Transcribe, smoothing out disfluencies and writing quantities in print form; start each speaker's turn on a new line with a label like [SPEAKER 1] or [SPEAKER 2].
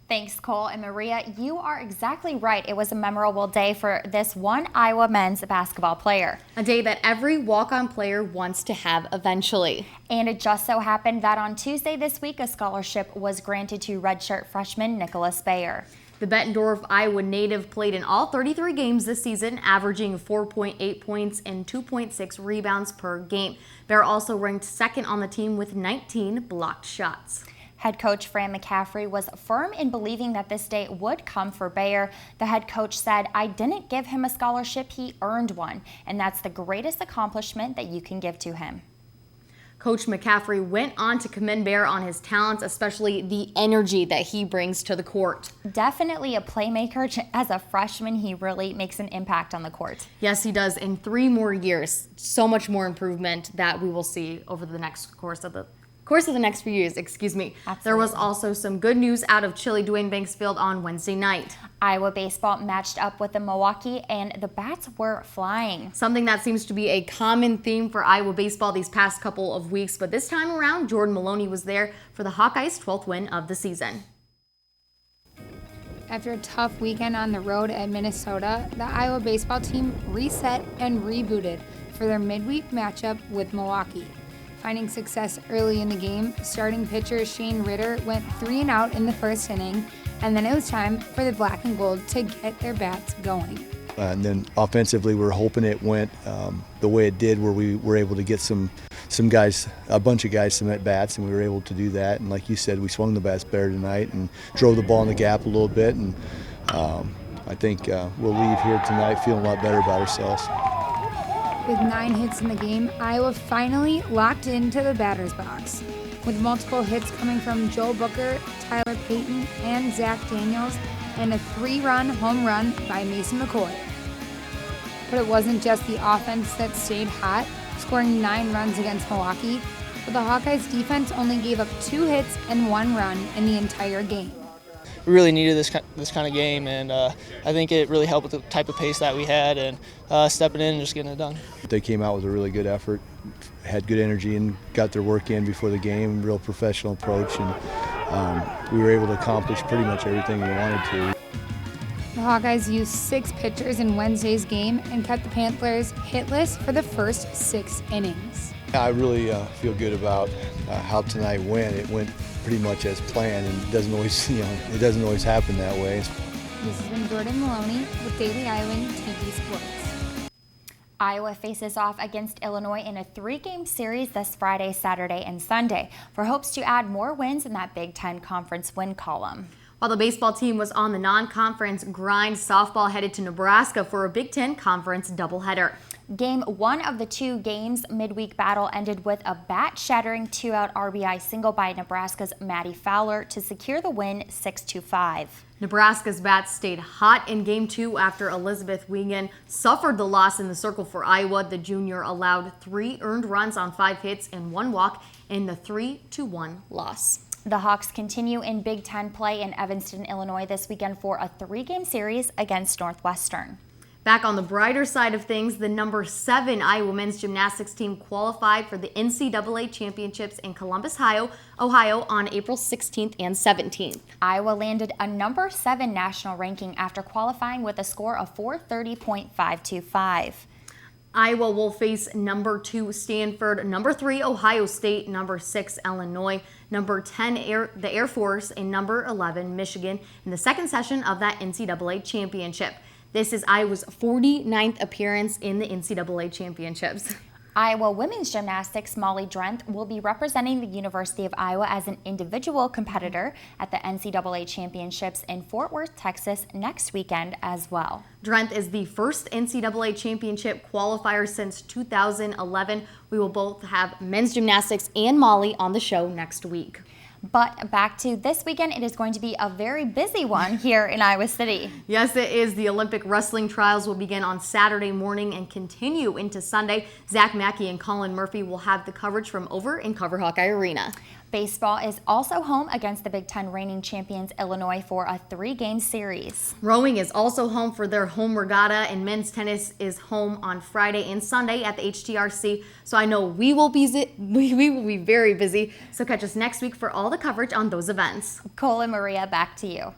[SPEAKER 1] Thanks, Cole. And Maria, you are exactly right. It was a memorable day for this one Iowa men's basketball player.
[SPEAKER 2] A day that every walk-on player wants to have eventually.
[SPEAKER 1] And it just so happened that on Tuesday this week, a scholarship was granted to redshirt freshman Nicholas Bayer.
[SPEAKER 2] The Bettendorf, Iowa native played in all 33 games this season, averaging 4.8 points and 2.6 rebounds per game. Bayer also ranked second on the team with 19 blocked shots.
[SPEAKER 1] Head coach Fran McCaffrey was firm in believing that this day would come for Bayer. The head coach said, "I didn't give him a scholarship, he earned one, and that's the greatest accomplishment that you can give to him."
[SPEAKER 2] Coach McCaffrey went on to commend Bayer on his talents, especially the energy that he brings to the court.
[SPEAKER 1] Definitely a playmaker. As a freshman, he really makes an impact on the court.
[SPEAKER 2] Yes, he does. In 3 more years, so much more improvement that we will see over the next course of the next few years,
[SPEAKER 1] Absolutely.
[SPEAKER 2] There was also some good news out of Chile Dwayne Banks Field on Wednesday night.
[SPEAKER 1] Iowa baseball matched up with the Milwaukee, and the bats were flying.
[SPEAKER 2] Something that seems to be a common theme for Iowa baseball these past couple of weeks, but this time around, Jordan Maloney was there for the Hawkeyes' 12th win of the season.
[SPEAKER 3] After a tough weekend on the road at Minnesota, the Iowa baseball team reset and rebooted for their midweek matchup with Milwaukee. Finding success early in the game, starting pitcher Shane Ritter went 3 and out in the first inning, and then it was time for the black and gold to get their bats going.
[SPEAKER 4] And then offensively, we're hoping it went the way it did, where we were able to get some guys, a bunch of guys, some at bats, and we were able to do that. And like you said, we swung the bats better tonight and drove the ball in the gap a little bit. And I think we'll leave here tonight feeling a lot better about ourselves.
[SPEAKER 3] With 9 hits in the game, Iowa finally locked into the batter's box. With multiple hits coming from Joe Booker, Tyler Payton, and Zach Daniels, and a 3-run home run by Mason McCoy. But it wasn't just the offense that stayed hot, scoring 9 runs against Milwaukee, but the Hawkeyes defense only gave up 2 hits and 1 run in the entire game.
[SPEAKER 5] We really needed this kind of game, and I think it really helped with the type of pace that we had and stepping in and just getting it done.
[SPEAKER 4] They came out with a really good effort, had good energy, and got their work in before the game, real professional approach, and we were able to accomplish pretty much everything we wanted to.
[SPEAKER 3] The Hawkeyes used 6 pitchers in Wednesday's game and kept the Panthers hitless for the first 6 innings.
[SPEAKER 4] I really feel good about how tonight went. It went pretty much as planned, and it doesn't always happen that way.
[SPEAKER 3] This has been Jordan Maloney with Daily Iowan TV Sports.
[SPEAKER 1] Iowa faces off against Illinois in a 3-game series this Friday, Saturday, and Sunday for hopes to add more wins in that Big Ten Conference win column.
[SPEAKER 2] While the baseball team was on the non-conference grind, softball headed to Nebraska for a Big Ten Conference doubleheader.
[SPEAKER 1] Game 1 of the 2 games midweek battle ended with a bat-shattering 2-out RBI single by Nebraska's Maddie Fowler to secure the win 6-5.
[SPEAKER 2] Nebraska's bats stayed hot in Game 2 after Elizabeth Wiegand suffered the loss in the circle for Iowa. The junior allowed 3 earned runs on 5 hits and 1 walk in the 3-1 loss.
[SPEAKER 1] The Hawks continue in Big Ten play in Evanston, Illinois this weekend for a 3-game series against Northwestern.
[SPEAKER 2] Back on the brighter side of things, the number 7 Iowa men's gymnastics team qualified for the NCAA championships in Columbus, Ohio on April 16th and 17th.
[SPEAKER 1] Iowa landed a number 7 national ranking after qualifying with a score of 430.525.
[SPEAKER 2] Iowa will face number 2 Stanford, number 3 Ohio State, number 6 Illinois, number 10 the Air Force, and number 11 Michigan in the second session of that NCAA championship. This is Iowa's 49th appearance in the NCAA championships.
[SPEAKER 1] Iowa women's gymnastics Molly Drenth will be representing the University of Iowa as an individual competitor at the NCAA championships in Fort Worth, Texas next weekend as well.
[SPEAKER 2] Drenth is the first NCAA championship qualifier since 2011. We will both have men's gymnastics and Molly on the show next week.
[SPEAKER 1] But back to this weekend, it is going to be a very busy one here in Iowa City.
[SPEAKER 2] Yes, it is. The Olympic wrestling trials will begin on Saturday morning and continue into Sunday. Zach Mackey and Colin Murphy will have the coverage from over in Cover Hawkeye Arena.
[SPEAKER 1] Baseball is also home against the Big Ten reigning champions Illinois for a 3-game series.
[SPEAKER 2] Rowing is also home for their home regatta, and men's tennis is home on Friday and Sunday at the HTRC. So I know we will be very busy. So catch us next week for all the coverage on those events.
[SPEAKER 1] Cole and Maria, back to you.